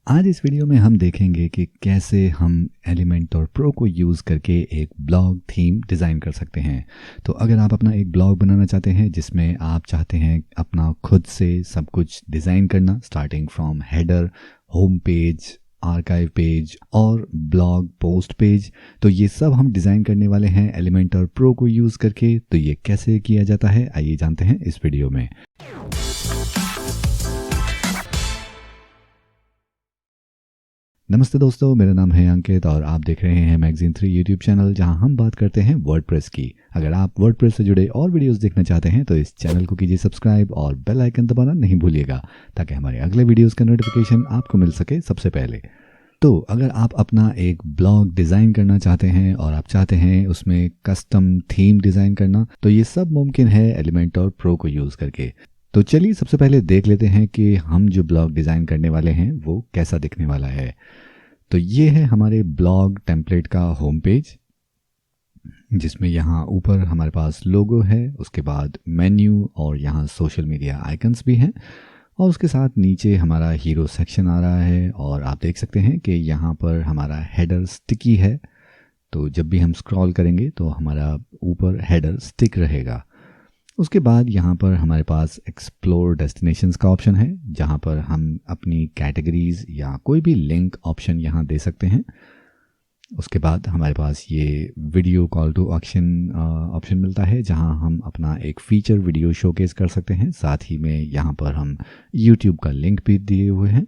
आज इस वीडियो में हम देखेंगे कि कैसे हम एलिमेंटर प्रो को यूज़ करके एक ब्लॉग थीम डिज़ाइन कर सकते हैं। तो अगर आप अपना एक ब्लॉग बनाना चाहते हैं जिसमें आप चाहते हैं अपना खुद से सब कुछ डिज़ाइन करना, starting from header, home page, archive page और ब्लॉग पोस्ट पेज, तो ये सब हम डिज़ाइन करने वाले हैं एलिमेंटर प्रो को यूज़ करके। तो ये कैसे किया जाता है आइए जानते हैं इस वीडियो में। नमस्ते दोस्तों, मेरा नाम है अंकित और आप देख रहे हैं मैगजीन 3 यूट्यूब चैनल, जहां हम बात करते हैं वर्डप्रेस की। अगर आप वर्डप्रेस से जुड़े और वीडियोस देखना चाहते हैं तो इस चैनल को कीजिए सब्सक्राइब और बेल आइकन दबाना नहीं भूलिएगा, ताकि हमारे अगले वीडियोस का नोटिफिकेशन आपको मिल सके सबसे पहले। तो अगर आप अपना एक ब्लॉग डिज़ाइन करना चाहते हैं और आप चाहते हैं उसमें कस्टम थीम डिज़ाइन करना, तो ये सब मुमकिन है एलिमेंटर प्रो को यूज़ करके। तो चलिए सबसे पहले देख लेते हैं कि हम जो ब्लॉग डिज़ाइन करने वाले हैं वो कैसा दिखने वाला है। तो ये है हमारे ब्लॉग टेम्पलेट का होम पेज, जिसमें यहाँ ऊपर हमारे पास लोगो है, उसके बाद मेन्यू और यहाँ सोशल मीडिया आइकन्स भी हैं, और उसके साथ नीचे हमारा हीरो सेक्शन आ रहा है। और आप देख सकते हैं कि यहाँ पर हमारा हेडर स्टिकी है, तो जब भी हम स्क्रॉल करेंगे तो हमारा ऊपर हेडर स्टिक रहेगा। उसके बाद यहाँ पर हमारे पास एक्सप्लोर डेस्टिनेशंस का ऑप्शन है, जहाँ पर हम अपनी कैटेगरीज या कोई भी लिंक ऑप्शन यहाँ दे सकते हैं। उसके बाद हमारे पास ये video call to action option मिलता है, जहाँ हम अपना एक फीचर वीडियो शोकेस कर सकते हैं। साथ ही में यहाँ पर हम यूट्यूब का लिंक भी दिए हुए हैं।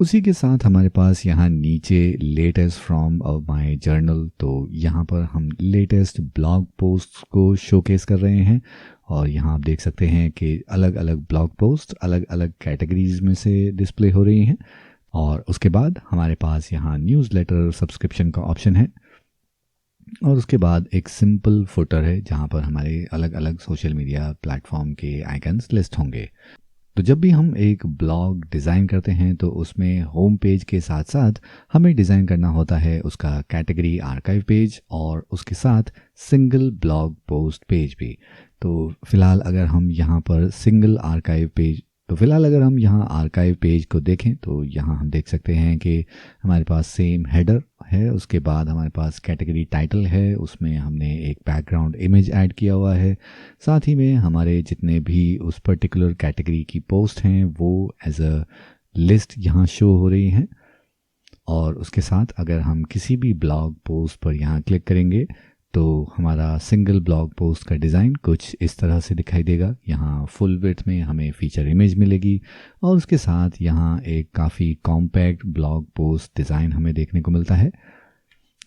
उसी के साथ हमारे पास यहाँ नीचे लेटेस्ट फ्रॉम माय जर्नल, तो यहाँ पर हम लेटेस्ट ब्लॉग पोस्ट को शोकेस कर रहे हैं। और यहाँ आप देख सकते हैं कि अलग अलग ब्लॉग पोस्ट अलग अलग कैटेगरीज में से डिस्प्ले हो रही हैं। और उसके बाद हमारे पास यहाँ न्यूज़लेटर सब्सक्रिप्शन का ऑप्शन है, और उसके बाद एक सिंपल फुटर है जहाँ पर हमारे अलग अलग सोशल मीडिया प्लेटफॉर्म के आइकन्स लिस्ट होंगे। तो जब भी हम एक ब्लॉग डिज़ाइन करते हैं तो उसमें होम पेज के साथ साथ हमें डिज़ाइन करना होता है उसका कैटेगरी आर्काइव पेज और उसके साथ सिंगल ब्लॉग पोस्ट पेज भी। तो फिलहाल अगर हम यहाँ पर आर्काइव पेज को देखें तो यहाँ हम देख सकते हैं कि हमारे पास सेम हेडर है, उसके बाद हमारे पास कैटेगरी टाइटल है, उसमें हमने एक बैकग्राउंड इमेज ऐड किया हुआ है। साथ ही में हमारे जितने भी उस पर्टिकुलर कैटेगरी की पोस्ट हैं वो एज अ लिस्ट यहाँ शो हो रही हैं। और उसके साथ अगर हम किसी भी ब्लॉग पोस्ट पर यहाँ क्लिक करेंगे तो हमारा सिंगल ब्लॉग पोस्ट का डिज़ाइन कुछ इस तरह से दिखाई देगा। यहाँ फुल विड्थ में हमें फीचर इमेज मिलेगी, और उसके साथ यहाँ एक काफ़ी कॉम्पैक्ट ब्लॉग पोस्ट डिज़ाइन हमें देखने को मिलता है।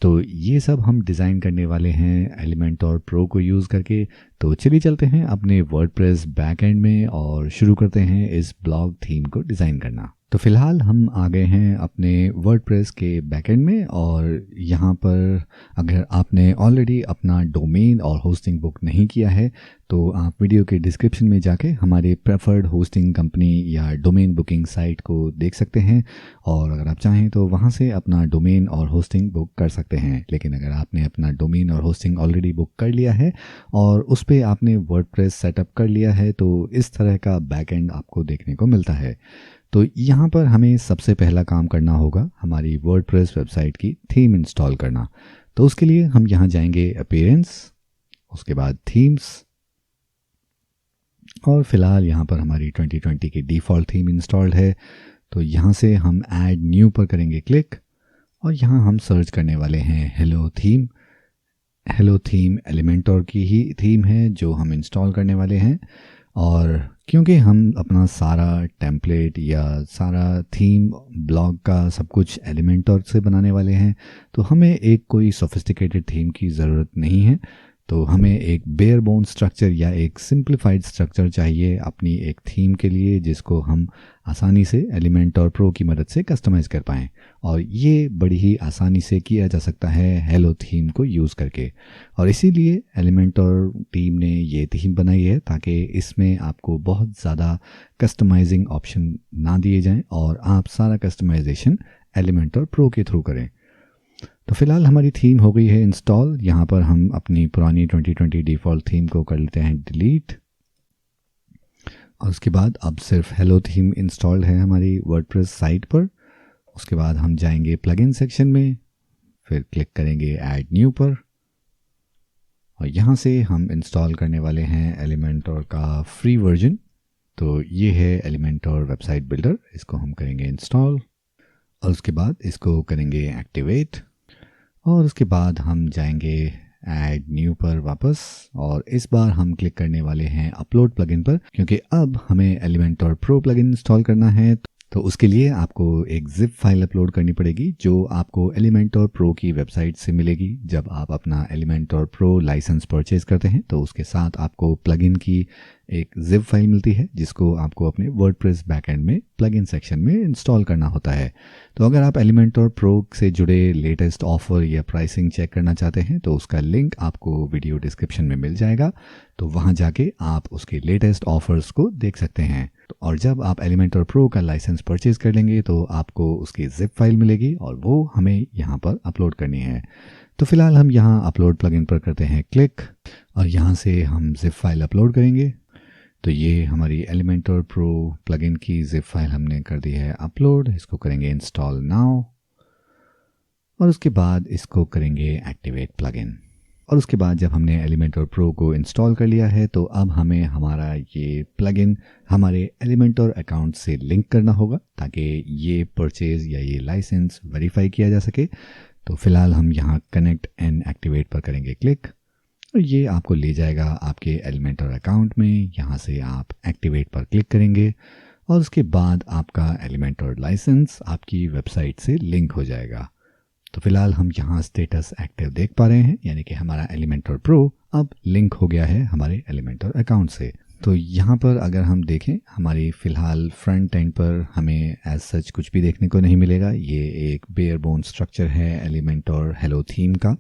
तो ये सब हम डिज़ाइन करने वाले हैं एलिमेंटर प्रो को यूज़ करके। तो चलिए चलते हैं अपने वर्डप्रेस बैकएंड में और शुरू करते हैं इस ब्लॉग थीम को डिज़ाइन करना। तो फिलहाल हम आ गए हैं अपने वर्डप्रेस के बैकएंड में, और यहाँ पर अगर आपने ऑलरेडी अपना डोमेन और होस्टिंग बुक नहीं किया है तो आप वीडियो के डिस्क्रिप्शन में जाके हमारे प्रेफर्ड होस्टिंग कंपनी या डोमेन बुकिंग साइट को देख सकते हैं, और अगर आप चाहें तो वहाँ से अपना डोमेन और होस्टिंग बुक कर सकते हैं। लेकिन अगर आपने अपना डोमेन और होस्टिंग ऑलरेडी बुक कर लिया है और उस पर आपने वर्डप्रेस सेटअप कर लिया है तो इस तरह का बैकएंड आपको देखने को मिलता है। तो यहाँ पर हमें सबसे पहला काम करना होगा हमारी वर्डप्रेस वेबसाइट की थीम इंस्टॉल करना। तो उसके लिए हम यहाँ जाएंगे अपीयरेंस, उसके बाद थीम्स, और फिलहाल यहाँ पर हमारी 2020 की डिफ़ॉल्ट थीम इंस्टॉल्ड है। तो यहाँ से हम ऐड न्यू पर करेंगे क्लिक, और यहाँ हम सर्च करने वाले हैं hello theme. Hello theme Elementor की ही थीम है जो हम इंस्टॉल करने वाले हैं। और क्योंकि हम अपना सारा टेम्पलेट या सारा थीम ब्लॉग का सब कुछ एलिमेंटर से बनाने वाले हैं, तो हमें एक कोई सोफिस्टिकेटेड थीम की ज़रूरत नहीं है। तो हमें एक बेयर बोन स्ट्रक्चर या एक सिंप्लीफाइड स्ट्रक्चर चाहिए अपनी एक थीम के लिए, जिसको हम आसानी से एलिमेंटर प्रो की मदद से कस्टमाइज़ कर पाएँ। और ये बड़ी ही आसानी से किया जा सकता है हेलो थीम को यूज़ करके। और इसीलिए एलिमेंटर टीम ने ये थीम बनाई है ताकि इसमें आपको बहुत ज़्यादा कस्टमाइजिंग ऑप्शन ना दिए जाएं और आप सारा कस्टमाइजेशन एलिमेंटर प्रो के थ्रू करें। तो फिलहाल हमारी थीम हो गई है इंस्टॉल। यहाँ पर हम अपनी पुरानी 2020 डिफ़ॉल्ट थीम को कर लेते हैं डिलीट, और उसके बाद अब सिर्फ हेलो थीम इंस्टॉल्ड है हमारी वर्डप्रेस साइट पर। उसके बाद हम जाएंगे प्लगइन सेक्शन में, फिर क्लिक करेंगे ऐड न्यू पर, और यहाँ से हम इंस्टॉल करने वाले हैं एलिमेंटोर का फ्री वर्जन। तो ये है एलिमेंटोर वेबसाइट बिल्डर, इसको हम करेंगे इंस्टॉल और उसके बाद इसको करेंगे एक्टिवेट। और उसके बाद हम जाएंगे ऐड न्यू पर वापस, और इस बार हम क्लिक करने वाले हैं अपलोड प्लगइन पर, क्योंकि अब हमें एलिमेंटोर प्रो प्लगइन इंस्टॉल करना है। तो उसके लिए आपको एक जिप फाइल अपलोड करनी पड़ेगी जो आपको एलिमेंटोर प्रो की वेबसाइट से मिलेगी। जब आप अपना एलिमेंटोर प्रो लाइसेंस परचेज करते हैं तो उसके साथ आपको प्लगइन की एक जिप फाइल मिलती है जिसको आपको अपने वर्डप्रेस बैकएंड में प्लगइन सेक्शन में इंस्टॉल करना होता है। तो अगर आप एलिमेंटोर प्रो से जुड़े लेटेस्ट ऑफर या प्राइसिंग चेक करना चाहते हैं तो उसका लिंक आपको वीडियो डिस्क्रिप्शन में मिल जाएगा, तो वहाँ जाके आप उसके लेटेस्ट ऑफर्स को देख सकते हैं। और जब आप एलिमेंटोर प्रो का लाइसेंस परचेज कर लेंगे तो आपको उसकी जिप फाइल मिलेगी और वो हमें यहाँ पर अपलोड करनी है। तो फिलहाल हम यहाँ अपलोड प्लगइन पर करते हैं क्लिक और यहाँ से हम जिप फाइल अपलोड करेंगे। तो ये हमारी एलिमेंटोर प्रो प्लगइन की जिप फाइल हमने कर दी है अपलोड। इसको करेंगे इंस्टॉल नाउ और उसके बाद इसको करेंगे एक्टिवेट प्लगइन। और उसके बाद जब हमने एलिमेंटोर प्रो को इंस्टॉल कर लिया है तो अब हमें हमारा ये प्लगइन हमारे एलिमेंटोर अकाउंट से लिंक करना होगा ताकि ये परचेज या ये लाइसेंस वेरीफाई किया जा सके। तो फिलहाल हम यहाँ कनेक्ट एंड एक्टिवेट पर करेंगे क्लिक और ये आपको ले जाएगा आपके एलिमेंटोर अकाउंट में। यहाँ से आप एक्टिवेट पर क्लिक करेंगे और उसके बाद आपका एलिमेंटोर लाइसेंस आपकी वेबसाइट से लिंक हो जाएगा। तो फिलहाल हम यहाँ स्टेटस एक्टिव देख पा रहे हैं, यानी कि हमारा एलिमेंटोर प्रो अब लिंक हो गया है हमारे एलिमेंटोर अकाउंट से। तो यहाँ पर अगर हम देखें हमारी फ़िलहाल फ्रंट एंड पर हमें एज सच कुछ भी देखने को नहीं मिलेगा। ये एक बेयर बोन स्ट्रक्चर है एलिमेंटोर हेलो थीम का।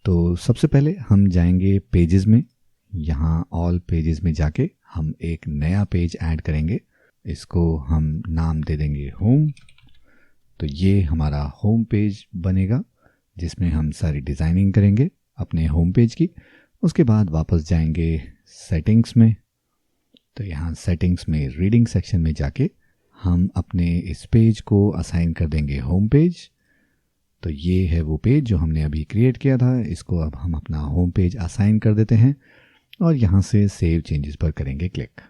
तो सबसे पहले हम जाएंगे पेजेस में, यहाँ ऑल पेजेस में जाके हम एक नया पेज ऐड करेंगे। इसको हम नाम दे देंगे होम। तो ये हमारा होम पेज बनेगा जिसमें हम सारी डिज़ाइनिंग करेंगे अपने होम पेज की। उसके बाद वापस जाएंगे सेटिंग्स में। तो यहाँ सेटिंग्स में रीडिंग सेक्शन में जाके हम अपने इस पेज को असाइन कर देंगे होम पेज। तो ये है वो पेज जो हमने अभी क्रिएट किया था, इसको अब हम अपना होम पेज असाइन कर देते हैं और यहाँ से सेव चेंजेस पर करेंगे क्लिक।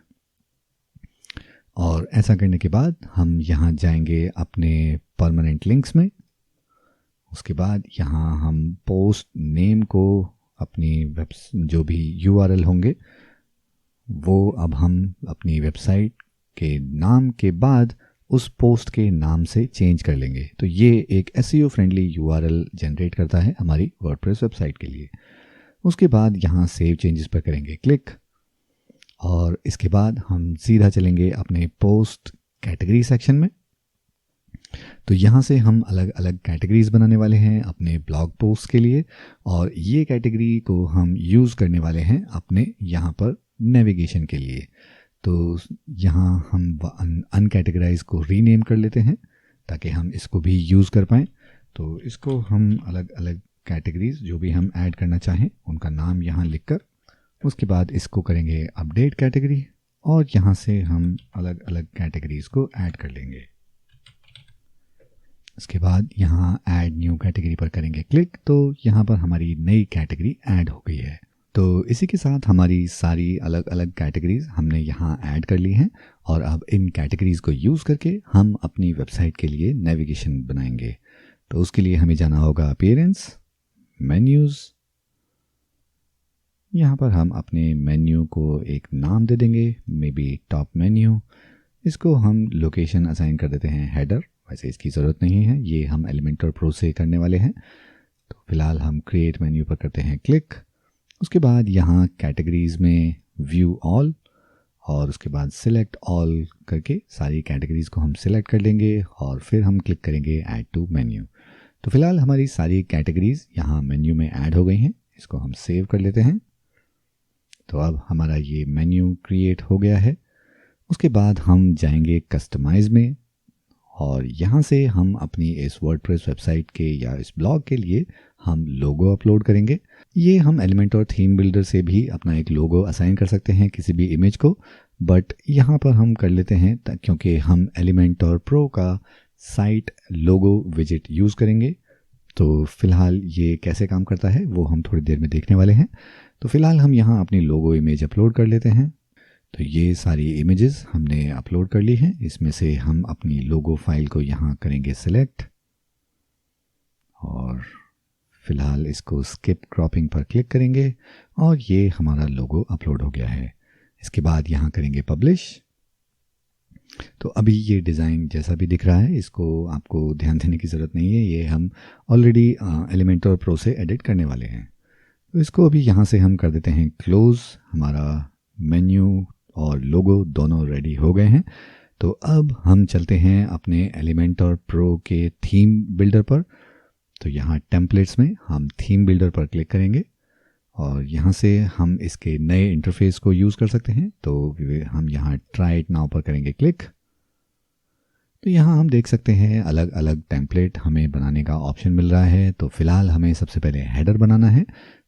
और ऐसा करने के बाद हम यहाँ जाएंगे अपने परमानेंट लिंक्स में। उसके बाद यहाँ हम पोस्ट नेम को अपनी वेब जो भी यूआरएल होंगे वो अब हम अपनी वेबसाइट के नाम के बाद उस पोस्ट के नाम से चेंज कर लेंगे। तो ये एक एसईओ फ्रेंडली यूआरएल जनरेट करता है हमारी वर्डप्रेस वेबसाइट के लिए। उसके बाद यहाँ सेव चेंजेस पर करेंगे क्लिक और इसके बाद हम सीधा चलेंगे अपने पोस्ट कैटेगरी सेक्शन में। तो यहाँ से हम अलग अलग कैटेगरीज बनाने वाले हैं अपने ब्लॉग पोस्ट के लिए, और ये कैटेगरी को हम यूज़ करने वाले हैं अपने यहाँ पर नेविगेशन के लिए। तो यहाँ हम अनकैटेगराइज को रीनेम कर लेते हैं ताकि हम इसको भी यूज़ कर पाएँ। तो इसको हम अलग अलग कैटेगरीज जो भी हम ऐड करना चाहें उनका नाम यहाँ लिखकर उसके बाद इसको करेंगे अपडेट कैटेगरी और यहाँ से हम अलग अलग कैटेगरीज को ऐड कर लेंगे। इसके बाद यहाँ ऐड न्यू कैटेगरी पर करेंगे क्लिक। तो यहाँ पर हमारी नई कैटेगरी ऐड हो गई है। तो इसी के साथ हमारी सारी अलग अलग कैटेगरीज हमने यहाँ ऐड कर ली हैं और अब इन कैटेगरीज को यूज़ करके हम अपनी वेबसाइट के लिए नेविगेशन बनाएंगे। तो उसके लिए हमें जाना होगा अपीयरेंस, मेन्यूज़। यहाँ पर हम अपने मेन्यू को एक नाम दे देंगे, मे बी टॉप मेन्यू। इसको हम लोकेशन असाइन कर देते हैं हेडर, वैसे इसकी ज़रूरत नहीं है, ये हम एलिमेंटोर प्रो से करने वाले हैं। तो फिलहाल हम क्रिएट मेन्यू पर करते हैं क्लिक। उसके बाद यहाँ कैटेगरीज़ में व्यू ऑल और उसके बाद सिलेक्ट ऑल करके सारी कैटेगरीज़ को हम सिलेक्ट कर लेंगे और फिर हम क्लिक करेंगे ऐड टू मेन्यू। तो फिलहाल हमारी सारी कैटेगरीज़ यहाँ मेन्यू में ऐड हो गई हैं। इसको हम सेव कर लेते हैं। तो अब हमारा ये मेन्यू क्रिएट हो गया है। उसके बाद हम जाएंगे कस्टमाइज़ में और यहाँ से हम अपनी इस वर्डप्रेस वेबसाइट के या इस ब्लॉग के लिए हम लोगो अपलोड करेंगे। ये हम एलिमेंटोर थीम बिल्डर से भी अपना एक लोगो असाइन कर सकते हैं किसी भी इमेज को। बट यहाँ पर हम कर लेते हैं क्योंकि हम एलिमेंटर प्रो का साइट लोगो विजिट यूज़ करेंगे। तो फ़िलहाल ये कैसे काम करता है वो हम थोड़ी देर में देखने वाले हैं। तो फ़िलहाल हम यहाँ अपनी लोगो इमेज अपलोड कर लेते हैं। तो ये सारी इमेजेस हमने अपलोड कर ली हैं। इसमें से हम अपनी लोगो फाइल को यहाँ करेंगे सिलेक्ट और फ़िलहाल इसको स्किप क्रॉपिंग पर क्लिक करेंगे और ये हमारा लोगो अपलोड हो गया है। इसके बाद यहाँ करेंगे पब्लिश। तो अभी ये डिज़ाइन जैसा भी दिख रहा है इसको आपको ध्यान देने की ज़रूरत नहीं है, ये हम ऑलरेडी एलिमेंटर प्रो से एडिट करने वाले हैं। तो इसको अभी यहाँ से हम कर देते हैं क्लोज़। हमारा मेन्यू और लोगो दोनों रेडी हो गए हैं। तो अब हम चलते हैं अपने एलिमेंटर प्रो के थीम बिल्डर पर। तो यहाँ टेम्पलेट्स में हम थीम बिल्डर पर क्लिक करेंगे और यहाँ से हम इसके नए इंटरफेस को यूज़ कर सकते हैं। तो हम यहाँ ट्राई इट नाउ पर करेंगे क्लिक। तो यहाँ हम देख सकते हैं अलग अलग टेम्पलेट हमें बनाने का ऑप्शन मिल रहा है। तो फ़िलहाल हमें सबसे पहले हेडर बनाना है।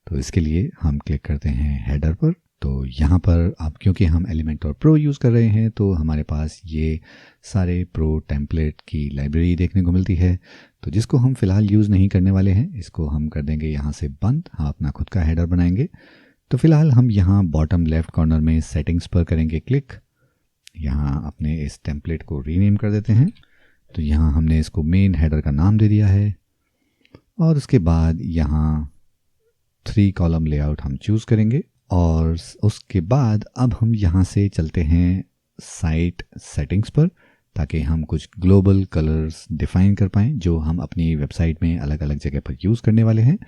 तो इसके लिए हम क्लिक करते हैं हेडर पर। तो यहाँ पर अब क्योंकि हम एलिमेंटर प्रो यूज़ कर रहे हैं तो हमारे पास ये सारे प्रो टेम्पलेट की लाइब्रेरी देखने को मिलती है। तो जिसको हम फ़िलहाल यूज़ नहीं करने वाले हैं इसको हम कर देंगे यहाँ से बंद। हम अपना खुद का हेडर बनाएंगे। तो फ़िलहाल हम यहाँ बॉटम लेफ़्ट कॉर्नर में सेटिंग्स पर करेंगे क्लिक। यहाँ अपने इस टेम्पलेट को रीनेम कर देते हैं। तो यहाँ हमने इसको मेन हेडर का नाम दे दिया है और उसके बाद यहाँ 3 कॉलम लेआउट हम चूज़ करेंगे और उसके बाद अब हम यहाँ से चलते हैं साइट सेटिंग्स पर ताकि हम कुछ ग्लोबल कलर्स डिफ़ाइन कर पाएँ जो हम अपनी वेबसाइट में अलग अलग जगह पर यूज़ करने वाले हैं।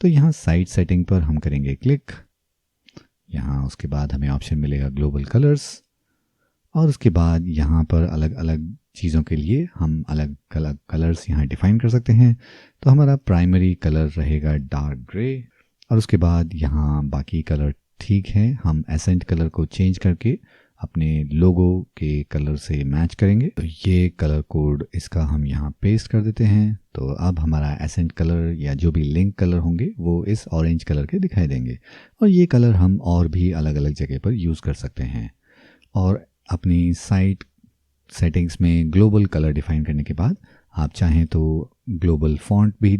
तो यहाँ साइट सेटिंग पर हम करेंगे क्लिक। यहाँ उसके बाद हमें ऑप्शन मिलेगा ग्लोबल कलर्स और उसके बाद यहाँ पर अलग अलग चीज़ों के लिए हम अलग अलग कलर्स यहाँ डिफ़ाइन कर सकते हैं। तो हमारा प्राइमरी कलर रहेगा डार्क ग्रे और उसके बाद यहाँ बाकी कलर ठीक है। हम एसेंट कलर को चेंज करके अपने लोगो के कलर से मैच करेंगे। तो ये कलर कोड इसका हम यहाँ पेस्ट कर देते हैं। तो अब हमारा एसेंट कलर या जो भी लिंक कलर होंगे वो इस ऑरेंज कलर के दिखाई देंगे और ये कलर हम और भी अलग अलग जगह पर यूज़ कर सकते हैं। और अपनी साइट सेटिंग्स में ग्लोबल कलर डिफ़ाइन करने के बाद आप चाहें तो ग्लोबल फ़ॉन्ट भी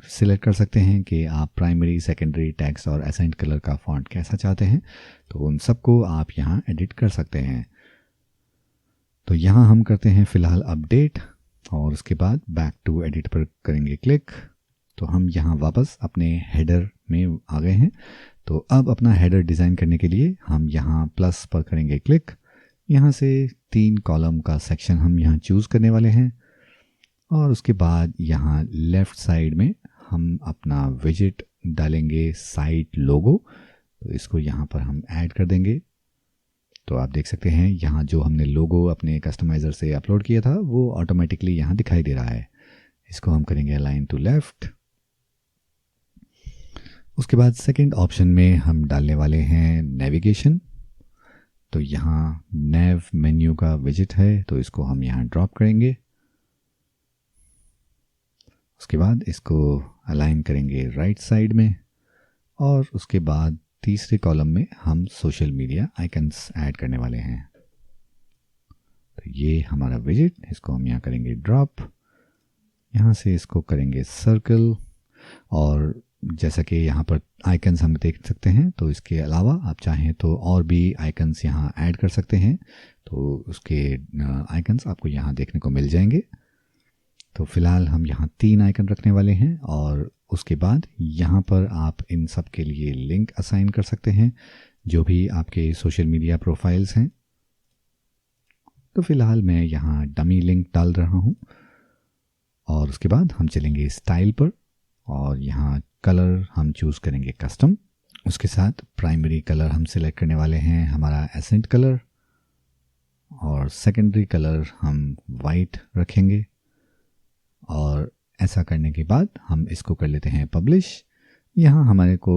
सिलेक्ट कर सकते हैं कि आप प्राइमरी सेकेंडरी टेक्स्ट और एसेंट कलर का फ़ॉन्ट कैसा चाहते हैं। तो उन सबको आप यहाँ एडिट कर सकते हैं। तो यहाँ हम करते हैं फ़िलहाल अपडेट और उसके बाद बैक टू एडिट पर करेंगे क्लिक। तो हम यहाँ वापस अपने हेडर में आ गए हैं। तो अब अपना हेडर डिज़ाइन करने के लिए हम यहाँ प्लस पर करेंगे क्लिक। यहाँ से 3 कॉलम का सेक्शन हम यहाँ चूज़ करने वाले हैं और उसके बाद यहाँ लेफ़्ट साइड में हम अपना विजिट डालेंगे साइट लोगो। तो इसको यहाँ पर हम ऐड कर देंगे। तो आप देख सकते हैं यहाँ जो हमने लोगो अपने कस्टमाइज़र से अपलोड किया था वो ऑटोमेटिकली यहाँ दिखाई दे रहा है। इसको हम करेंगे अलाइन टू लेफ़्ट। उसके बाद सेकंड ऑप्शन में हम डालने वाले हैं नेविगेशन। तो यहाँ नेव मेन्यू का विजिट है तो इसको हम यहाँ ड्रॉप करेंगे। उसके बाद इसको अलाइन करेंगे राइट साइड में और उसके बाद तीसरे कॉलम में हम सोशल मीडिया आइकन्स ऐड करने वाले हैं। तो ये हमारा विजिट, इसको हम यहाँ करेंगे ड्रॉप। यहाँ से इसको करेंगे सर्कल और जैसा कि यहाँ पर आइकन्स हम देख सकते हैं तो इसके अलावा आप चाहें तो और भी आइकन्स यहाँ ऐड कर सकते हैं। तो उसके आइकन्स आपको यहाँ देखने को मिल जाएंगे। तो फ़िलहाल हम यहाँ 3 आइकन रखने वाले हैं और उसके बाद यहाँ पर आप इन सब के लिए लिंक असाइन कर सकते हैं जो भी आपके सोशल मीडिया प्रोफाइल्स हैं। तो फ़िलहाल मैं यहाँ डमी लिंक डाल रहा हूँ और उसके बाद हम चलेंगे स्टाइल पर और यहाँ कलर हम चूज़ करेंगे कस्टम। उसके साथ प्राइमरी कलर हम सिलेक्ट करने वाले हैं हमारा एसेंट कलर और सेकेंडरी कलर हम वाइट रखेंगे। और ऐसा करने के बाद हम इसको कर लेते हैं पब्लिश। यहाँ हमारे को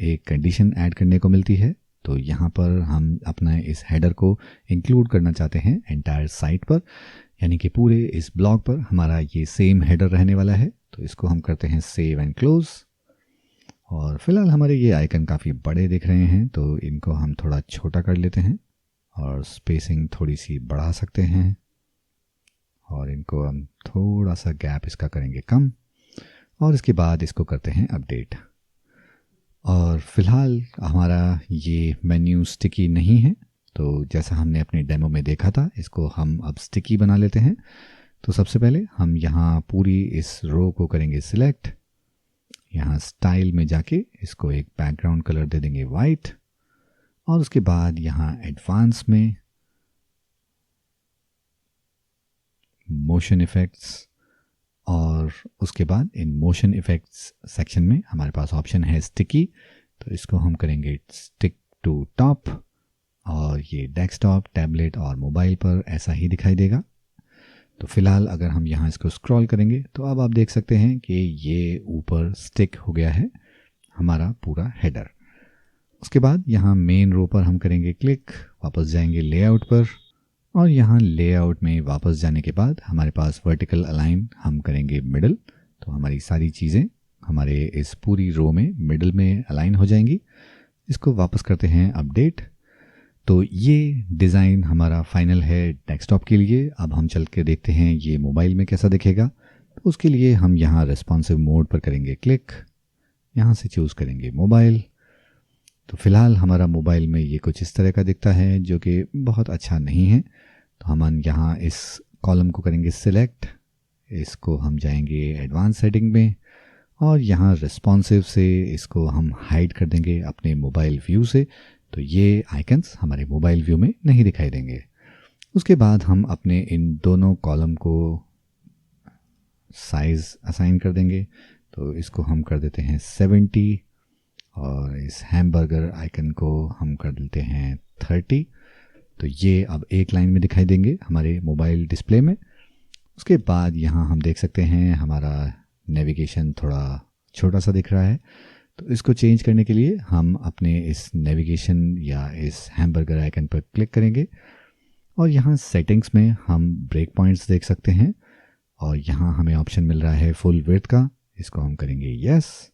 एक कंडीशन ऐड करने को मिलती है। तो यहाँ पर हम अपना इस हेडर को इंक्लूड करना चाहते हैं एंटायर साइट पर, यानी कि पूरे इस ब्लॉग पर हमारा ये सेम हेडर रहने वाला है। तो इसको हम करते हैं सेव एंड क्लोज। और फिलहाल हमारे ये आइकन काफ़ी बड़े दिख रहे हैं तो इनको हम थोड़ा छोटा कर लेते हैं और स्पेसिंग थोड़ी सी बढ़ा सकते हैं और इनको हम थोड़ा सा गैप इसका करेंगे कम और इसके बाद इसको करते हैं अपडेट। और फिलहाल हमारा ये मेन्यू स्टिकी नहीं है, तो जैसा हमने अपने डेमो में देखा था इसको हम अब स्टिकी बना लेते हैं। तो सबसे पहले हम यहाँ पूरी इस रो को करेंगे सिलेक्ट, यहाँ स्टाइल में जाके इसको एक बैकग्राउंड कलर दे देंगे वाइट और उसके बाद यहाँ एडवांस में मोशन इफ़ेक्ट्स और उसके बाद इन मोशन इफ़ेक्ट्स सेक्शन में हमारे पास ऑप्शन है स्टिकी, तो इसको हम करेंगे स्टिक टू टॉप और ये डेस्कटॉप, टैबलेट और मोबाइल पर ऐसा ही दिखाई देगा। तो फिलहाल अगर हम यहाँ इसको स्क्रॉल करेंगे तो अब आप देख सकते हैं कि ये ऊपर स्टिक हो गया है हमारा पूरा हेडर। उसके बाद यहाँ मेन रो पर हम करेंगे क्लिक, वापस जाएंगे लेआउट पर और यहाँ लेआउट में वापस जाने के बाद हमारे पास वर्टिकल अलाइन हम करेंगे मिडल, तो हमारी सारी चीज़ें हमारे इस पूरी रो में मिडल में अलाइन हो जाएंगी। इसको वापस करते हैं अपडेट। तो ये डिज़ाइन हमारा फाइनल है डेस्कटॉप के लिए। अब हम चल के देखते हैं ये मोबाइल में कैसा दिखेगा। तो उसके लिए हम यहाँ रेस्पॉन्सिव मोड पर करेंगे क्लिक, यहाँ से चूज़ करेंगे मोबाइल। तो फिलहाल हमारा मोबाइल में ये कुछ इस तरह का दिखता है जो कि बहुत अच्छा नहीं है। तो हम यहाँ इस कॉलम को करेंगे सिलेक्ट, इसको हम जाएंगे एडवांस सेटिंग में और यहाँ रेस्पॉन्सिव से इसको हम हाइड कर देंगे अपने मोबाइल व्यू से, तो ये आइकन्स हमारे मोबाइल व्यू में नहीं दिखाई देंगे। उसके बाद हम अपने इन दोनों कॉलम को साइज़ असाइन कर देंगे, तो इसको हम कर देते हैं 70 और इस हैमबर्गर आइकन को हम कर देते हैं 30। तो ये अब एक लाइन में दिखाई देंगे हमारे मोबाइल डिस्प्ले में। उसके बाद यहाँ हम देख सकते हैं हमारा नेविगेशन थोड़ा छोटा सा दिख रहा है, तो इसको चेंज करने के लिए हम अपने इस नेविगेशन या इस हैमबर्गर आइकन पर क्लिक करेंगे और यहाँ सेटिंग्स में हम ब्रेक पॉइंट्स देख सकते हैं और यहाँ हमें ऑप्शन मिल रहा है फुल विड्थ का, इसको हम करेंगे यस।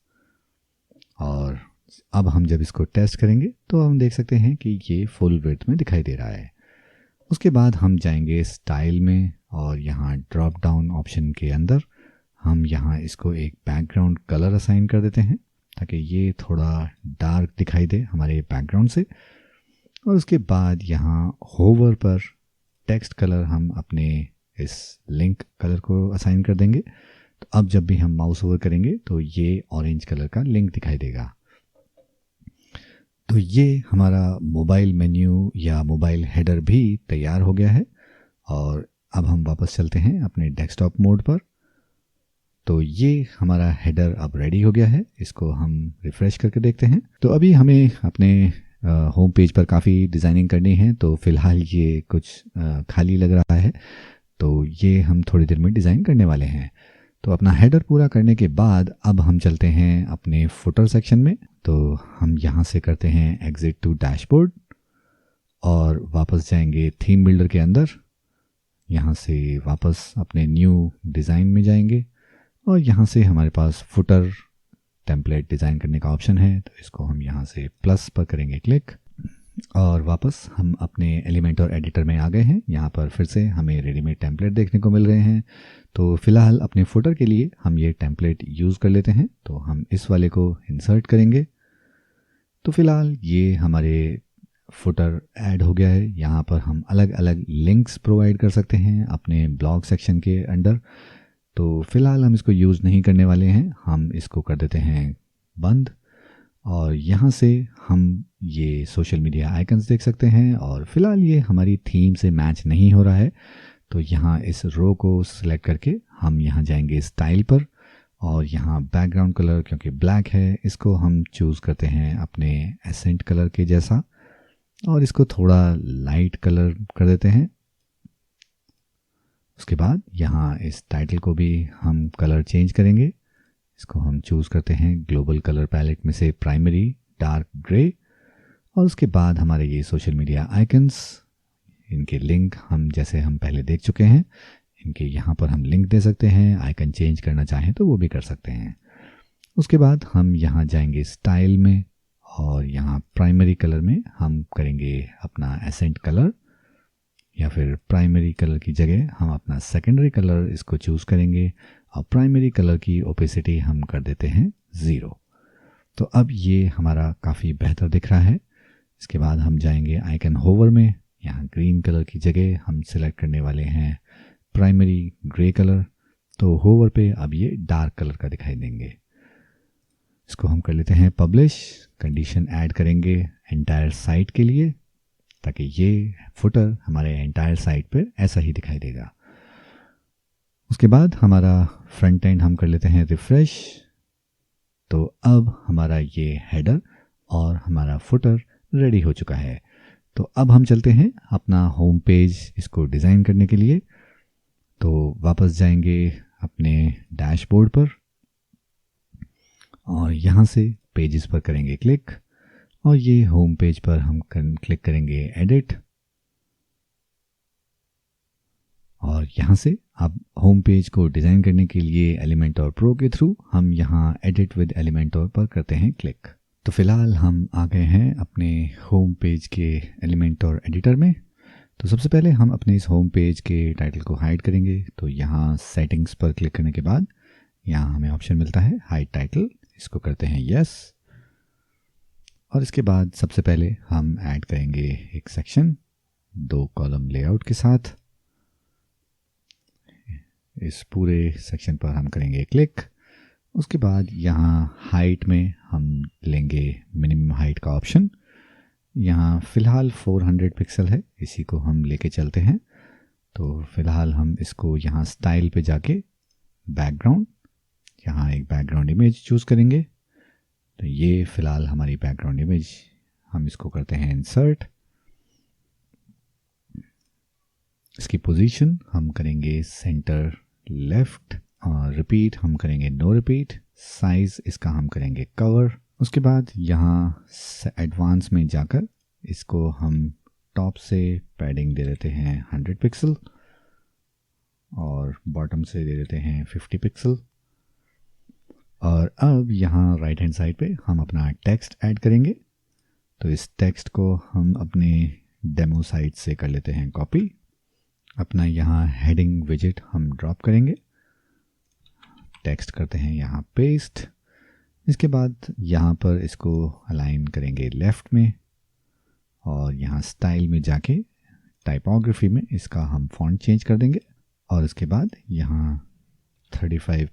और अब हम जब इसको टेस्ट करेंगे तो हम देख सकते हैं कि ये फुल विड्थ में दिखाई दे रहा है। उसके बाद हम जाएंगे स्टाइल में और यहाँ ड्रॉप डाउन ऑप्शन के अंदर हम यहाँ इसको एक बैकग्राउंड कलर असाइन कर देते हैं ताकि ये थोड़ा डार्क दिखाई दे हमारे बैकग्राउंड से। और उसके बाद यहाँ होवर पर टेक्स्ट कलर हम अपने इस लिंक कलर को असाइन कर देंगे, तो अब जब भी हम माउस ओवर करेंगे तो ये ऑरेंज कलर का लिंक दिखाई देगा। तो ये हमारा मोबाइल मेन्यू या मोबाइल हेडर भी तैयार हो गया है। और अब हम वापस चलते हैं अपने डेस्कटॉप मोड पर। तो ये हमारा हेडर अब रेडी हो गया है, इसको हम रिफ़्रेश करके देखते हैं। तो अभी हमें अपने होम पेज पर काफ़ी डिज़ाइनिंग करनी है, तो फ़िलहाल ये कुछ खाली लग रहा है, तो ये हम थोड़ी देर में डिज़ाइन करने वाले हैं। तो अपना हेडर पूरा करने के बाद अब हम चलते हैं अपने फुटर सेक्शन में। तो हम यहाँ से करते हैं एग्जिट टू डैशबोर्ड और वापस जाएंगे थीम बिल्डर के अंदर, यहाँ से वापस अपने न्यू डिज़ाइन में जाएंगे और यहाँ से हमारे पास फुटर टेम्पलेट डिज़ाइन करने का ऑप्शन है, तो इसको हम यहाँ से प्लस पर करेंगे क्लिक और वापस हम अपने एलिमेंटर एडिटर में आ गए हैं। यहाँ पर फिर से हमें रेडीमेड टेम्पलेट देखने को मिल रहे हैं। तो फिलहाल अपने फुटर के लिए हम ये टेम्पलेट यूज़ कर लेते हैं, तो हम इस वाले को इंसर्ट करेंगे। तो फिलहाल ये हमारे फुटर ऐड हो गया है। यहाँ पर हम अलग अलग लिंक्स प्रोवाइड कर सकते हैं अपने ब्लॉग सेक्शन के अंडर। तो फिलहाल हम इसको यूज़ नहीं करने वाले हैं, हम इसको कर देते हैं बंद। और यहाँ से हम ये सोशल मीडिया आइकन्स देख सकते हैं और फिलहाल ये हमारी थीम से मैच नहीं हो रहा है, तो यहाँ इस रो को सिलेक्ट करके हम यहाँ जाएंगे स्टाइल पर और यहाँ बैकग्राउंड कलर क्योंकि ब्लैक है, इसको हम चूज़ करते हैं अपने एसेंट कलर के जैसा और इसको थोड़ा लाइट कलर कर देते हैं। उसके बाद यहाँ इस टाइटल को भी हम कलर चेंज करेंगे, इसको हम चूज़ करते हैं ग्लोबल कलर पैलेट में से प्राइमरी डार्क ग्रे। और उसके बाद हमारे ये सोशल मीडिया आइकन्स, इनके लिंक हम जैसे हम पहले देख चुके हैं, इनके यहाँ पर हम लिंक दे सकते हैं, आइकन चेंज करना चाहें तो वो भी कर सकते हैं। उसके बाद हम यहाँ जाएंगे स्टाइल में और यहाँ प्राइमरी कलर में हम करेंगे अपना एसेंट कलर, या फिर प्राइमरी कलर की जगह हम अपना सेकेंडरी कलर इसको चूज़ करेंगे और प्राइमरी कलर की ओपेसिटी हम कर देते हैं 0। तो अब ये हमारा काफ़ी बेहतर दिख रहा है। इसके बाद हम जाएंगे आइकन होवर में, यहाँ ग्रीन कलर की जगह हम सिलेक्ट करने वाले हैं प्राइमरी ग्रे कलर। तो होवर पे अब ये डार्क कलर का दिखाई देंगे। इसको हम कर लेते हैं पब्लिश। कंडीशन ऐड करेंगे एंटायर साइट के लिए, ताकि ये फुटर हमारे एंटायर साइट पर ऐसा ही दिखाई देगा। उसके बाद हमारा फ्रंट एंड हम कर लेते हैं रिफ्रेश। तो अब हमारा ये हेडर और हमारा फुटर रेडी हो चुका है। तो अब हम चलते हैं अपना होम पेज इसको डिज़ाइन करने के लिए। तो वापस जाएंगे अपने डैशबोर्ड पर और यहाँ से पेजेस पर करेंगे क्लिक, और ये होम पेज पर हम क्लिक करेंगे एडिट, और यहाँ से अब होम पेज को डिज़ाइन करने के लिए एलिमेंटोर प्रो के थ्रू हम यहाँ एडिट विद एलिमेंटोर पर करते हैं क्लिक। तो फिलहाल हम आ गए हैं अपने होम पेज के एलिमेंटोर एडिटर में। तो सबसे पहले हम अपने इस होम पेज के टाइटल को हाइड करेंगे। तो यहाँ सेटिंग्स पर क्लिक करने के बाद यहाँ हमें ऑप्शन मिलता है हाइड टाइटल, इसको करते हैं यस। और इसके बाद सबसे पहले हम ऐड करेंगे एक सेक्शन 2 कॉलम लेआउट के साथ। इस पूरे सेक्शन पर हम करेंगे क्लिक। उसके बाद यहाँ हाइट में हम लेंगे मिनिमम हाइट का ऑप्शन। यहाँ फ़िलहाल 400 पिक्सल है, इसी को हम लेके चलते हैं। तो फ़िलहाल हम इसको यहाँ स्टाइल पे जाके बैकग्राउंड, यहाँ एक बैकग्राउंड इमेज चूज़ करेंगे। तो ये फ़िलहाल हमारी बैकग्राउंड इमेज, हम इसको करते हैं इंसर्ट। इसकी पोजीशन हम करेंगे सेंटर लेफ्ट, और रिपीट हम करेंगे नो रिपीट। साइज़ इसका हम करेंगे कवर। उसके बाद यहाँ एडवांस में जाकर इसको हम टॉप से पैडिंग दे देते हैं 100 पिक्सल और बॉटम से दे देते हैं 50 पिक्सल। और अब यहाँ राइट हैंड साइड पे हम अपना टेक्स्ट ऐड करेंगे। तो इस टेक्स्ट को हम अपने डेमो साइट से कर लेते हैं कॉपी। अपना यहाँ हेडिंग विजेट हम ड्रॉप करेंगे, टेक्स्ट करते हैं यहाँ पेस्ट। इसके बाद यहाँ पर इसको अलाइन करेंगे लेफ़्ट में, और यहाँ स्टाइल में जाके टाइपोग्राफी में इसका हम फॉन्ट चेंज कर देंगे। और इसके बाद यहाँ 35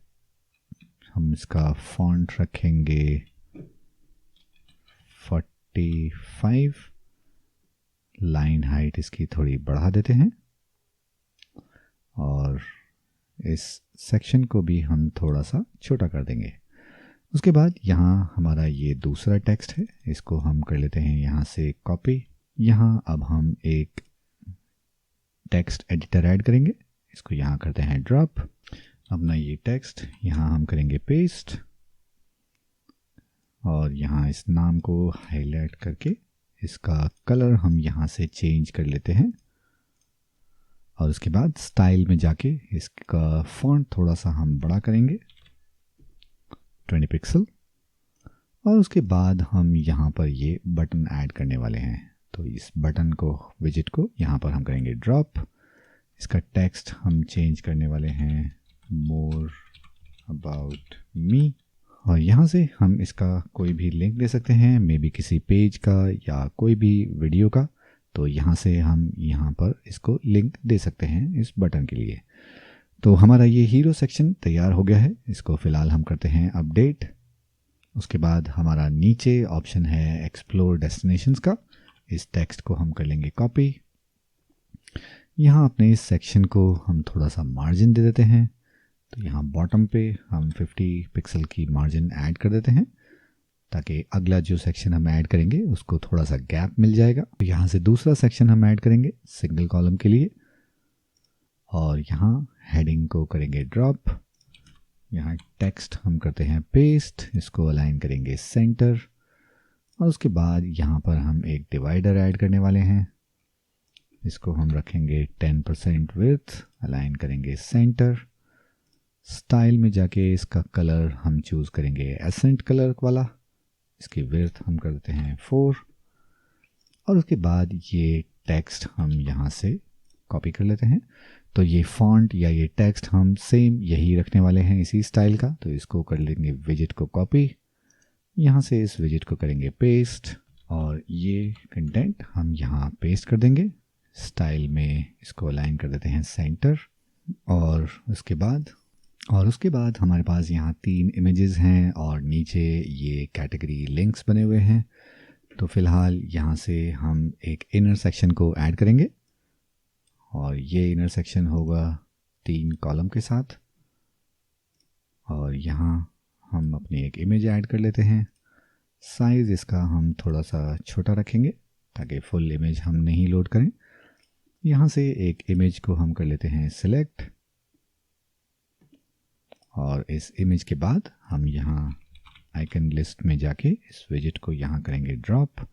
हम इसका फॉन्ट रखेंगे 45। लाइन हाइट इसकी थोड़ी बढ़ा देते हैं, और इस सेक्शन को भी हम थोड़ा सा छोटा कर देंगे। उसके बाद यहाँ हमारा ये दूसरा टेक्स्ट है, इसको हम कर लेते हैं यहाँ से कॉपी। यहाँ अब हम एक टेक्स्ट एडिटर ऐड करेंगे, इसको यहाँ करते हैं ड्रॉप। अपना ये टेक्स्ट यहाँ हम करेंगे पेस्ट, और यहाँ इस नाम को हाईलाइट करके इसका कलर हम यहाँ से चेंज कर लेते हैं। और उसके बाद स्टाइल में जाके इसका फॉन्ट थोड़ा सा हम बड़ा करेंगे 20 पिक्सल। और उसके बाद हम यहाँ पर ये बटन ऐड करने वाले हैं। तो इस बटन को, विजेट को यहाँ पर हम करेंगे ड्रॉप। इसका टेक्स्ट हम चेंज करने वाले हैं मोर अबाउट मी, और यहाँ से हम इसका कोई भी लिंक दे सकते हैं, मे बी किसी पेज का या कोई भी वीडियो का। तो यहाँ से हम यहाँ पर इसको लिंक दे सकते हैं इस बटन के लिए। तो हमारा ये हीरो सेक्शन तैयार हो गया है। इसको फ़िलहाल हम करते हैं अपडेट। उसके बाद हमारा नीचे ऑप्शन है एक्सप्लोर डेस्टिनेशंस का, इस टेक्स्ट को हम कर लेंगे कॉपी। यहाँ अपने इस सेक्शन को हम थोड़ा सा मार्जिन दे देते हैं। तो यहाँ बॉटम पे हम 50 पिक्सल की मार्जिन ऐड कर देते हैं, ताकि अगला जो सेक्शन हम ऐड करेंगे उसको थोड़ा सा गैप मिल जाएगा। तो यहाँ से दूसरा सेक्शन हम ऐड करेंगे सिंगल कॉलम के लिए, और यहाँ हेडिंग को करेंगे ड्रॉप। यहाँ टेक्स्ट हम करते हैं पेस्ट, इसको अलाइन करेंगे सेंटर। और उसके बाद यहाँ पर हम एक डिवाइडर ऐड करने वाले हैं, इसको हम रखेंगे 10% विड्थ, अलाइन करेंगे सेंटर। स्टाइल में जाके इसका कलर हम चूज़ करेंगे एसेंट कलर वाला, इसकी विड्थ हम कर देते हैं 4 और उसके बाद ये टेक्स्ट हम यहाँ से कॉपी कर लेते हैं। तो ये फॉन्ट या ये टेक्स्ट हम सेम यही रखने वाले हैं इसी स्टाइल का। तो इसको कर लेंगे विजेट को कॉपी, यहाँ से इस विजेट को करेंगे पेस्ट और ये कंटेंट हम यहाँ पेस्ट कर देंगे। स्टाइल में इसको अलाइन कर देते हैं सेंटर और उसके बाद हमारे पास यहाँ 3 इमेजेस हैं और नीचे ये कैटेगरी लिंक्स बने हुए हैं। तो फिलहाल यहाँ से हम एक इनर सेक्शन को ऐड करेंगे और ये इनर सेक्शन होगा 3 कॉलम के साथ और यहाँ हम अपनी एक इमेज ऐड कर लेते हैं। साइज़ इसका हम थोड़ा सा छोटा रखेंगे ताकि फुल इमेज हम नहीं लोड करें। यहाँ से एक इमेज को हम कर लेते हैं सिलेक्ट और इस इमेज के बाद हम यहाँ आइकन लिस्ट में जाके इस विजेट को यहाँ करेंगे ड्रॉप।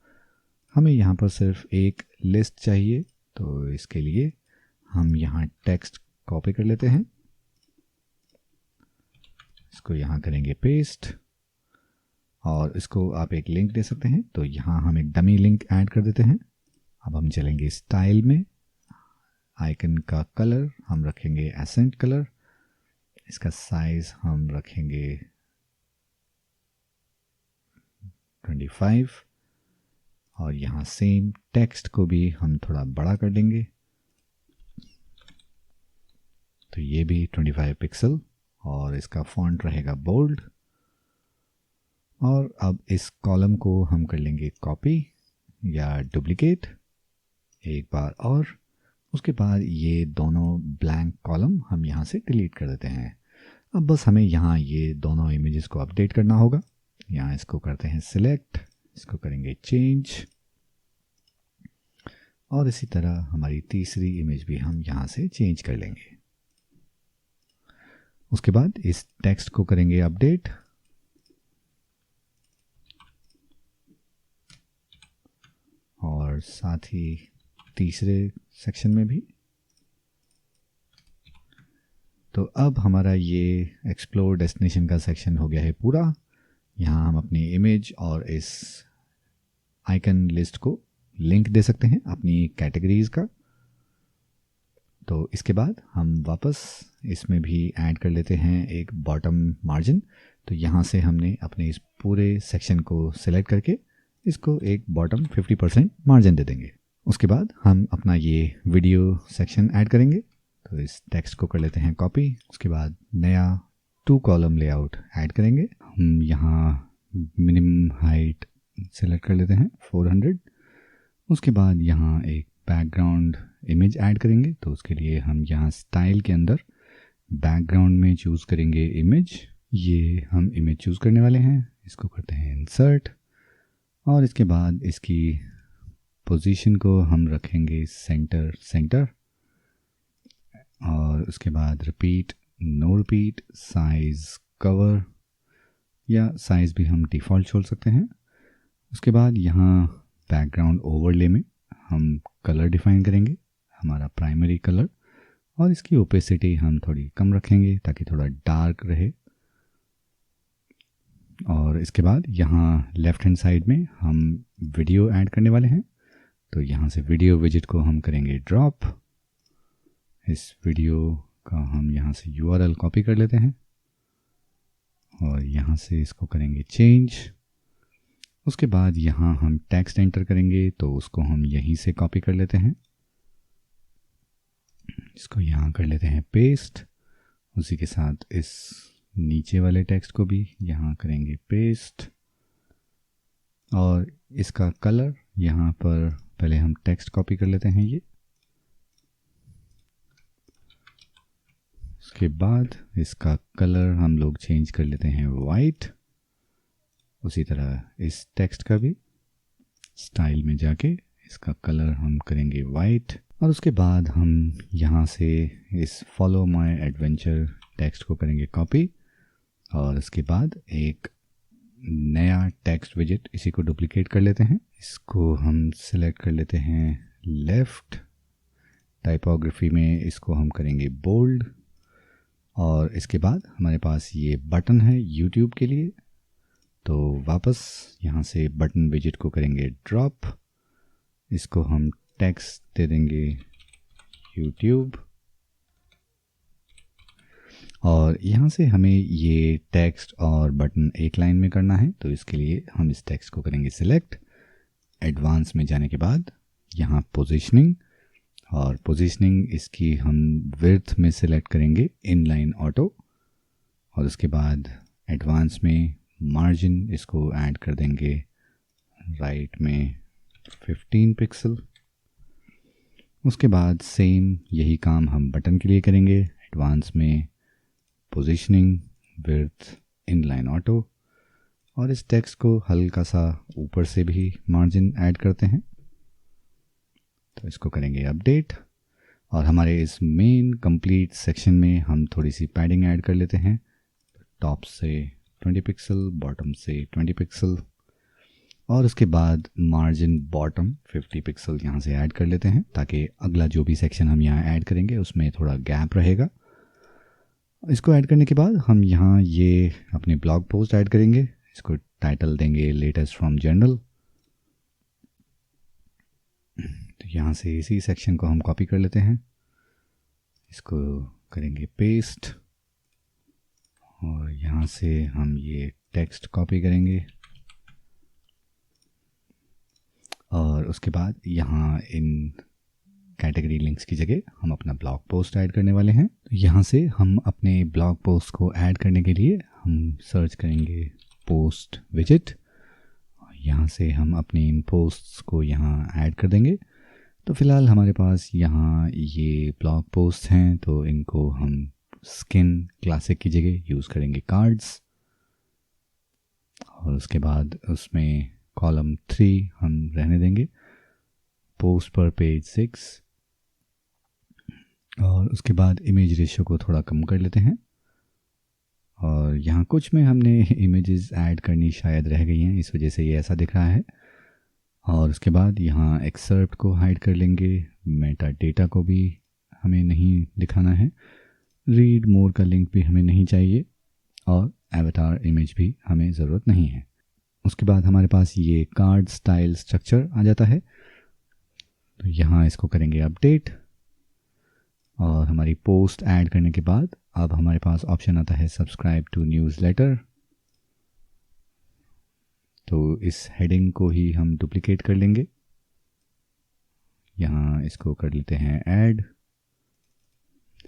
हमें यहाँ पर सिर्फ एक लिस्ट चाहिए, तो इसके लिए हम यहाँ टेक्स्ट कॉपी कर लेते हैं, इसको यहाँ करेंगे पेस्ट और इसको आप एक लिंक दे सकते हैं। तो यहाँ हम एक डमी लिंक ऐड कर देते हैं। अब हम चलेंगे स्टाइल में, आइकन का कलर हम रखेंगे एसेंट कलर, इसका साइज हम रखेंगे 25 और यहाँ सेम टेक्स्ट को भी हम थोड़ा बड़ा कर देंगे, तो ये भी 25 पिक्सल और इसका फॉन्ट रहेगा बोल्ड। और अब इस कॉलम को हम कर लेंगे कॉपी या डुप्लीकेट एक बार और उसके बाद ये दोनों ब्लैंक कॉलम हम यहाँ से डिलीट कर देते हैं। अब बस हमें यहाँ ये दोनों इमेजेस को अपडेट करना होगा। यहाँ इसको करते हैं सिलेक्ट, इसको करेंगे चेंज और इसी तरह हमारी तीसरी इमेज भी हम यहाँ से चेंज कर लेंगे। उसके बाद इस टेक्स्ट को करेंगे अपडेट और साथ ही तीसरे सेक्शन में भी। तो अब हमारा ये एक्सप्लोर डेस्टिनेशन का सेक्शन हो गया है पूरा। यहाँ हम अपनी इमेज और इस आइकन लिस्ट को लिंक दे सकते हैं अपनी कैटेगरीज का। तो इसके बाद हम वापस इसमें भी ऐड कर लेते हैं एक बॉटम मार्जिन। तो यहाँ से हमने अपने इस पूरे सेक्शन को सिलेक्ट करके इसको एक बॉटम 50% मार्जिन दे देंगे। उसके बाद हम अपना ये वीडियो सेक्शन ऐड करेंगे। तो इस टेक्स्ट को कर लेते हैं कॉपी, उसके बाद नया 2 कॉलम लेआउट ऐड करेंगे। हम यहाँ मिनिमम हाइट सेलेक्ट कर लेते हैं 400। उसके बाद यहाँ एक बैकग्राउंड इमेज ऐड करेंगे। तो उसके लिए हम यहाँ स्टाइल के अंदर बैकग्राउंड में चूज़ करेंगे इमेज। ये हम इमेज चूज़ करने वाले हैं, इसको करते हैं इंसर्ट और इसके बाद इसकी पोजीशन को हम रखेंगे सेंटर और उसके बाद repeat no repeat, size cover या साइज़ भी हम डिफ़ॉल्ट छोड़ सकते हैं। उसके बाद यहाँ बैकग्राउंड ओवरले में हम कलर डिफ़ाइन करेंगे, हमारा प्राइमरी कलर, और इसकी ओपेसिटी हम थोड़ी कम रखेंगे ताकि थोड़ा डार्क रहे। और इसके बाद यहाँ लेफ़्ट हैंड साइड में हम वीडियो ऐड करने वाले हैं। तो यहाँ से वीडियो विजेट को हम करेंगे ड्रॉप। इस वीडियो का हम यहाँ से URL कॉपी कर लेते हैं और यहाँ से इसको करेंगे चेंज। उसके बाद यहाँ हम टेक्स्ट एंटर करेंगे, तो उसको हम यहीं से कॉपी कर लेते हैं, इसको यहाँ कर लेते हैं पेस्ट। उसी के साथ इस नीचे वाले टेक्स्ट को भी यहाँ करेंगे पेस्ट और इसका कलर यहाँ पर पहले हम टेक्स्ट कॉपी कर लेते हैं ये। उसके बाद इसका कलर हम लोग चेंज कर लेते हैं वाइट। उसी तरह इस टेक्स्ट का भी स्टाइल में जाके इसका कलर हम करेंगे वाइट। और उसके बाद हम यहाँ से इस फॉलो माय एडवेंचर टेक्स्ट को करेंगे कॉपी और उसके बाद एक नया टेक्स्ट विजेट, इसी को डुप्लीकेट कर लेते हैं। इसको हम सिलेक्ट कर लेते हैं लेफ़्ट, टाइपोग्राफी में इसको हम करेंगे बोल्ड और इसके बाद हमारे पास ये बटन है यूट्यूब के लिए, तो वापस यहाँ से बटन विजेट को करेंगे ड्रॉप, इसको हम टेक्स्ट दे देंगे YouTube, और यहाँ से हमें ये टेक्स्ट और बटन एक लाइन में करना है। तो इसके लिए हम इस टेक्स्ट को करेंगे सिलेक्ट, एडवांस में जाने के बाद यहाँ पोजीशनिंग, और पोजीशनिंग इसकी हम विड्थ में सिलेक्ट करेंगे इनलाइन ऑटो, और उसके बाद एडवांस में मार्जिन इसको ऐड कर देंगे राइट में 15 पिक्सल। उसके बाद सेम यही काम हम बटन के लिए करेंगे, एडवांस में पोजीशनिंग, विड्थ, इनलाइन ऑटो, और इस टेक्स्ट को हल्का सा ऊपर से भी मार्जिन ऐड करते हैं। तो इसको करेंगे अपडेट, और हमारे इस मेन कंप्लीट सेक्शन में हम थोड़ी सी पैडिंग ऐड कर लेते हैं, टॉप से 20 पिक्सल, बॉटम से 20 पिक्सल, और उसके बाद मार्जिन बॉटम 50 पिक्सल यहाँ से ऐड कर लेते हैं, ताकि अगला जो भी सेक्शन हम यहाँ ऐड करेंगे उसमें थोड़ा गैप रहेगा। इसको ऐड करने के बाद हम यहाँ ये अपने ब्लॉग पोस्ट ऐड करेंगे, इसको टाइटल देंगे लेटेस्ट फ्रॉम जर्नल। तो यहाँ से इसी सेक्शन को हम कॉपी कर लेते हैं, इसको करेंगे पेस्ट, और यहाँ से हम ये टेक्स्ट कॉपी करेंगे, और उसके बाद यहाँ इन कैटेगरी लिंक्स की जगह हम अपना ब्लॉग पोस्ट ऐड करने वाले हैं। तो यहाँ से हम अपने ब्लॉग पोस्ट को ऐड करने के लिए हम सर्च करेंगे पोस्ट विजेट, यहाँ से हम अपनी इन पोस्ट्स को यहाँ ऐड कर देंगे। तो फ़िलहाल हमारे पास यहाँ ये ब्लॉग पोस्ट हैं, तो इनको हम स्किन क्लासिक की जगह यूज़ करेंगे कार्ड्स, और उसके बाद उसमें कॉलम 3 हम रहने देंगे पोस्ट पर पेज 6, और उसके बाद इमेज रेशियो को थोड़ा कम कर लेते हैं, और यहाँ कुछ में हमने इमेजेस ऐड करनी शायद रह गई हैं, इस वजह से ये ऐसा दिख रहा है। और उसके बाद यहाँ एक्सर्प्ट को हाइड कर लेंगे, मेटा डेटा को भी हमें नहीं दिखाना है, रीड मोर का लिंक भी हमें नहीं चाहिए, और एवटार इमेज भी हमें ज़रूरत नहीं है। उसके बाद हमारे पास ये कार्ड स्टाइल स्ट्रक्चर आ जाता है, तो यहाँ इसको करेंगे अपडेट, और हमारी पोस्ट ऐड करने के बाद अब हमारे पास ऑप्शन आता है सब्सक्राइब टू न्यूज़लेटर। तो इस हेडिंग को ही हम डुप्लीकेट कर लेंगे, यहाँ इसको कर लेते हैं ऐड,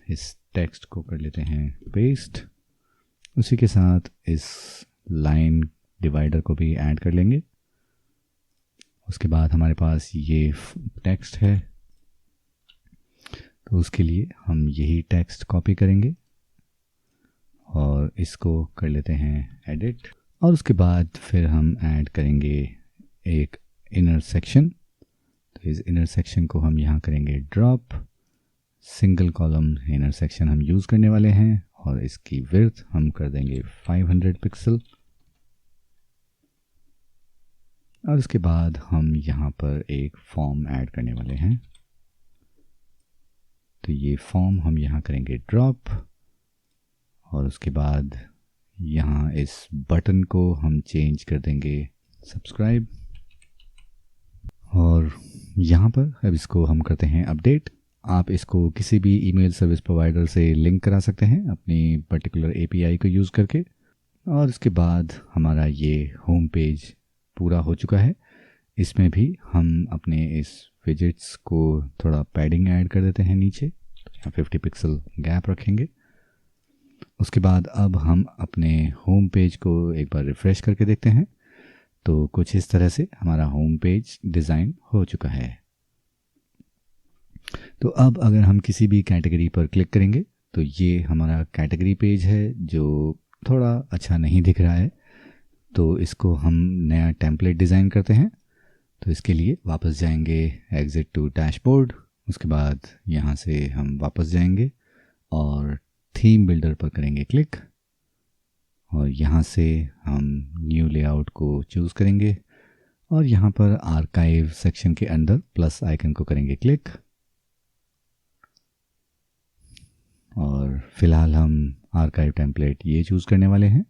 इस टेक्स्ट को कर लेते हैं पेस्ट, उसी के साथ इस लाइन डिवाइडर को भी ऐड कर लेंगे। उसके बाद हमारे पास ये टेक्स्ट है, तो उसके लिए हम यही टेक्स्ट कॉपी करेंगे और इसको कर लेते हैं एडिट, और उसके बाद फिर हम ऐड करेंगे एक इनर सेक्शन। तो इस इनर सेक्शन को हम यहाँ करेंगे drop, single column inner section हम यूज़ करने वाले हैं, और इसकी विड्थ हम कर देंगे 500 पिक्सल, और उसके बाद हम यहाँ पर एक फॉर्म ऐड करने वाले हैं। तो ये फॉर्म हम यहाँ करेंगे ड्रॉप, और उसके बाद यहाँ इस बटन को हम चेंज कर देंगे सब्सक्राइब, और यहाँ पर अब इसको हम करते हैं अपडेट। आप इसको किसी भी ईमेल सर्विस प्रोवाइडर से लिंक करा सकते हैं अपनी पर्टिकुलर एपीआई को यूज़ करके, और उसके बाद हमारा ये होम पेज पूरा हो चुका है। इसमें भी हम अपने इस विजेट्स को थोड़ा पैडिंग ऐड कर देते हैं नीचे, तो यहाँ 50 पिक्सल गैप रखेंगे। उसके बाद अब हम अपने होम पेज को एक बार रिफ़्रेश करके देखते हैं, तो कुछ इस तरह से हमारा होम पेज डिज़ाइन हो चुका है। तो अब अगर हम किसी भी कैटेगरी पर क्लिक करेंगे तो ये हमारा कैटेगरी पेज है जो थोड़ा अच्छा नहीं दिख रहा है, तो इसको हम नया टेम्पलेट डिज़ाइन करते हैं। तो इसके लिए वापस जाएंगे एग्जिट टू डैशबोर्ड, उसके बाद यहाँ से हम वापस जाएंगे और थीम बिल्डर पर करेंगे क्लिक, और यहाँ से हम न्यू लेआउट को चूज़ करेंगे, और यहाँ पर आर्काइव सेक्शन के अंदर प्लस आइकन को करेंगे क्लिक, और फिलहाल हम आर्काइव टेम्पलेट ये चूज़ करने वाले हैं।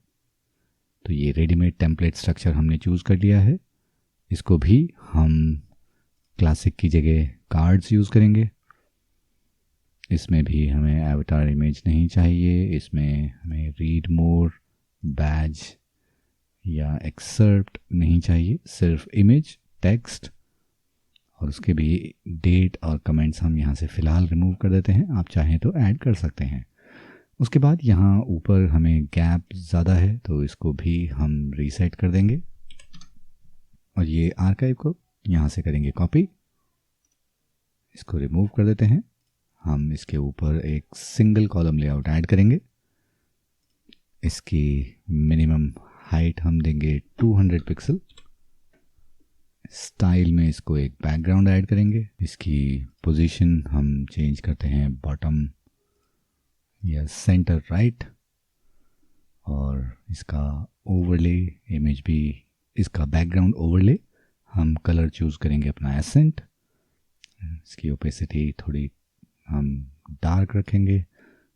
तो ये रेडीमेड टेम्पलेट स्ट्रक्चर हमने चूज़ कर लिया है। इसको भी हम क्लासिक की जगह कार्ड्स यूज़ करेंगे। इसमें भी हमें एवटार इमेज नहीं चाहिए, इसमें हमें रीड मोर, बैज या एक्सर्प्ट नहीं चाहिए, सिर्फ इमेज, टेक्स्ट और उसके भी डेट और कमेंट्स हम यहाँ से फ़िलहाल रिमूव कर देते हैं। आप चाहें तो ऐड कर सकते हैं। उसके बाद यहाँ ऊपर हमें गैप ज़्यादा है तो इसको भी हम रीसेट कर देंगे और ये आर्काइव को यहाँ से करेंगे कॉपी, इसको रिमूव कर देते हैं। हम इसके ऊपर एक सिंगल कॉलम लेआउट ऐड करेंगे। इसकी मिनिमम हाइट हम देंगे 200 पिक्सल। स्टाइल में इसको एक बैकग्राउंड ऐड करेंगे। इसकी पोजीशन हम चेंज करते हैं बॉटम या सेंटर राइट, और इसका ओवरले इमेज भी, इसका बैकग्राउंड ओवरले हम कलर चूज़ करेंगे अपना एसेंट। इसकी ओपेसिटी थोड़ी हम डार्क रखेंगे।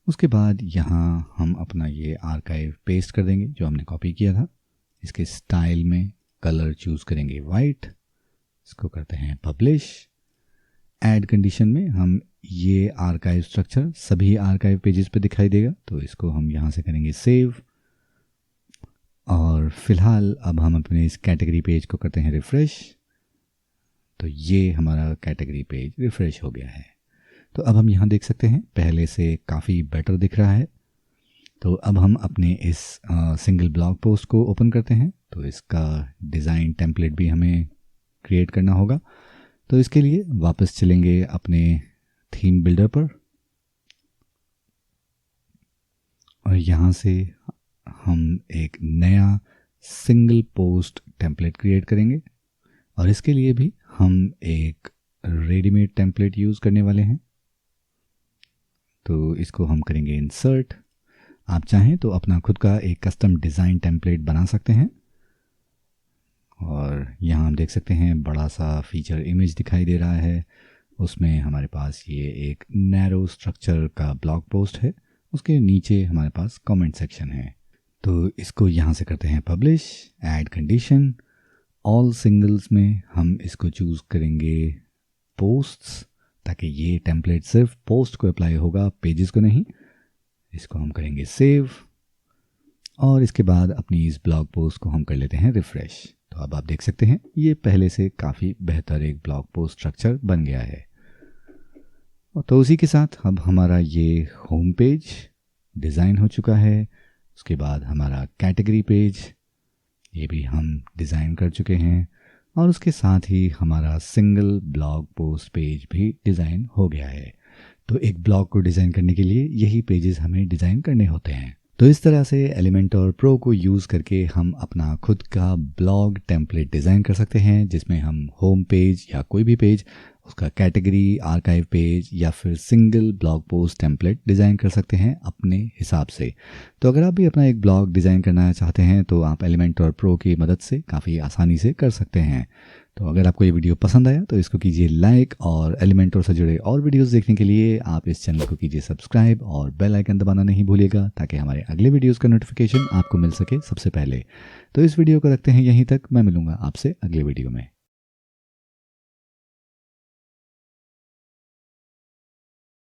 उसके बाद यहाँ हम अपना ये आर्काइव पेस्ट कर देंगे जो हमने कॉपी किया था। इसके स्टाइल में कलर चूज़ करेंगे वाइट, इसको करते हैं पब्लिश। ऐड कंडीशन में हम ये आर्काइव स्ट्रक्चर सभी आर्काइव पेजेस पे दिखाई देगा, तो इसको हम यहाँ से करेंगे सेव। और फिलहाल अब हम अपने इस कैटेगरी पेज को करते हैं रिफ़्रेश। तो ये हमारा कैटेगरी पेज रिफ़्रेश हो गया है। तो अब हम यहाँ देख सकते हैं पहले से काफ़ी बेटर दिख रहा है। तो अब हम अपने इस सिंगल ब्लॉग पोस्ट को ओपन करते हैं। तो इसका डिज़ाइन टेम्पलेट भी हमें क्रिएट करना होगा। तो इसके लिए वापस चलेंगे अपने थीम बिल्डर पर और यहाँ से हम एक नया सिंगल पोस्ट टेम्पलेट क्रिएट करेंगे और इसके लिए भी हम एक रेडीमेड टेम्पलेट यूज़ करने वाले हैं। तो इसको हम करेंगे इंसर्ट। आप चाहें तो अपना खुद का एक कस्टम डिज़ाइन टेम्पलेट बना सकते हैं। और यहाँ हम देख सकते हैं बड़ा सा फीचर इमेज दिखाई दे रहा है। उसमें हमारे पास ये एक नैरो स्ट्रक्चर का ब्लॉग पोस्ट है, उसके नीचे हमारे पास कमेंट सेक्शन है। तो इसको यहाँ से करते हैं publish. Add condition all singles में हम इसको चूज़ करेंगे पोस्ट्स, ताकि ये टेम्पलेट सिर्फ पोस्ट को अप्लाई होगा, पेजेस को नहीं। इसको हम करेंगे सेव और इसके बाद अपनी इस ब्लॉग पोस्ट को हम कर लेते हैं रिफ़्रेश। तो अब आप देख सकते हैं ये पहले से काफ़ी बेहतर एक ब्लॉग पोस्ट स्ट्रक्चर बन गया है। तो उसी के साथ अब हमारा ये होम पेज डिज़ाइन हो चुका है। उसके बाद हमारा कैटेगरी पेज, ये भी हम डिज़ाइन कर चुके हैं और उसके साथ ही हमारा सिंगल ब्लॉग पोस्ट पेज भी डिज़ाइन हो गया है। तो एक ब्लॉग को डिज़ाइन करने के लिए यही पेजेस हमें डिज़ाइन करने होते हैं। तो इस तरह से एलिमेंटर प्रो को यूज़ करके हम अपना खुद का ब्लॉग टेम्पलेट डिज़ाइन कर सकते हैं, जिसमें हम होम पेज या कोई भी पेज, उसका कैटेगरी, आर्काइव पेज या फिर single blog post template design कर सकते हैं अपने हिसाब से। तो अगर आप भी अपना एक ब्लॉग डिज़ाइन करना चाहते हैं तो आप एलिमेंटर प्रो की मदद से काफ़ी आसानी से कर सकते हैं। तो अगर आपको ये वीडियो पसंद आया तो इसको कीजिए लाइक, और एलिमेंटर से जुड़े और वीडियोस देखने के लिए आप इस चैनल को कीजिए सब्सक्राइब और बेल आइकन दबाना नहीं भूलिएगा, ताकि हमारे अगले वीडियोस का नोटिफिकेशन आपको मिल सके सबसे पहले। तो इस वीडियो को रखते हैं यहीं तक। मैं मिलूंगा आपसे अगले वीडियो में।